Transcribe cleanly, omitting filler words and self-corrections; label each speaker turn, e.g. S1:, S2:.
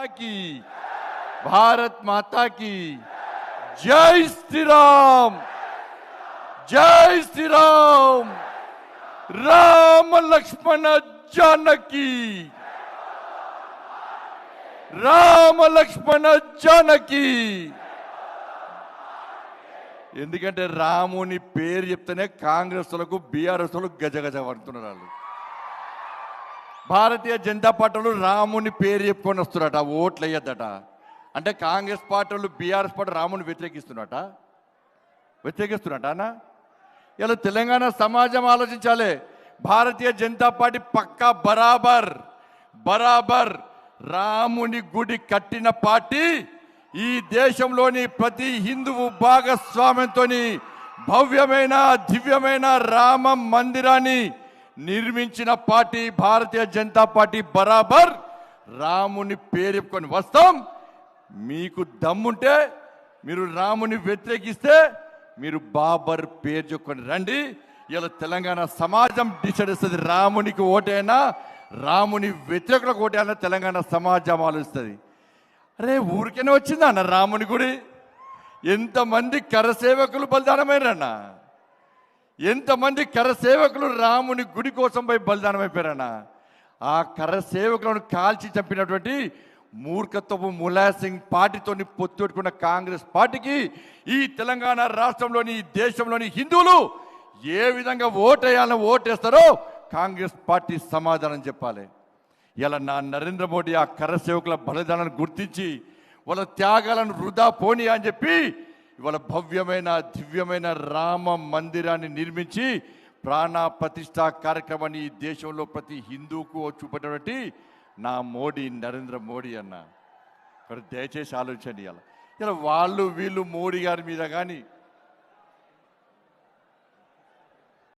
S1: की भारत माता की जय श्री राम, जय श्री राम। राम लक्ष्मण जानकी, రామ లక్ష్మణ జానకి. ఎందుకంటే రాముని పేరు చెప్తేనే కాంగ్రెస్ వాళ్ళకు బీఆర్ఎస్ వాళ్ళు గజగజ పడుతున్నారు. వాళ్ళు భారతీయ జనతా పార్టీలు రాముని పేరు చెప్పుకొని వస్తున్నారట, ఓట్లు వేయద్దట. అంటే కాంగ్రెస్ పార్టీలు బీఆర్ఎస్ పార్టీ రాముని వ్యతిరేకిస్తున్నట అన్న. ఇలా తెలంగాణ సమాజం ఆలోచించాలి. భారతీయ జనతా పార్టీ పక్కా బరాబర్ రాముని గుడి కట్టిన పార్టీ. ఈ దేశంలోని ప్రతి హిందువు భాగస్వామ్యంతో భవ్యమైన దివ్యమైన రామ మందిరాన్ని నిర్మించిన పార్టీ భారతీయ జనతా పార్టీ. బరాబర్ రాముని పేరు చెప్పుకొని వస్తాం. మీకు దమ్ముంటే మీరు రాముని వ్యతిరేకిస్తే మీరు బాబర్ పేరు చెప్పుకొని రండి. ఇలా తెలంగాణ సమాజం డిసైడ్ చేస్తుంది. రామునికి ఓటైనా రాముని వ్యతిరేకులకు ఓటైనా తెలంగాణ సమాజం ఆలోచిస్తుంది. అరే ఊరికైనా వచ్చిందా అన్న రాముని గుడి? ఎంతమంది కరసేవకులు బలిదానమైనారన్న, ఎంతమంది కరసేవకులు రాముని గుడి కోసం పోయి బలిదానమైపోయారన్న. ఆ కరసేవకులను కాల్చి చంపినటువంటి మూర్ఖత్వపు ములాయం సింగ్ పార్టీతో పొత్తు పెట్టుకున్న కాంగ్రెస్ పార్టీకి ఈ తెలంగాణ రాష్ట్రంలోని ఈ దేశంలోని హిందువులు ఏ విధంగా ఓటేయాలని ఓటేస్తారో కాంగ్రెస్ పార్టీ సమాధానం చెప్పాలి. ఇలా నరేంద్ర మోడీ ఆ కరసేవకుల బలిదానాన్ని గుర్తించి వాళ్ళ త్యాగాలను వృధా పోనీ అని చెప్పి ఇవాళ భవ్యమైన దివ్యమైన రామ మందిరాన్ని నిర్మించి ప్రాణ ప్రతిష్ఠ కార్యక్రమాన్ని ఈ దేశంలో ప్రతి హిందూకు చూపేటటువంటి నా మోడీ నరేంద్ర మోడీ అన్న. దయచేసి ఆలోచించండి. ఇలా వాళ్ళు వీళ్ళు మోడీ గారి మీద కానీ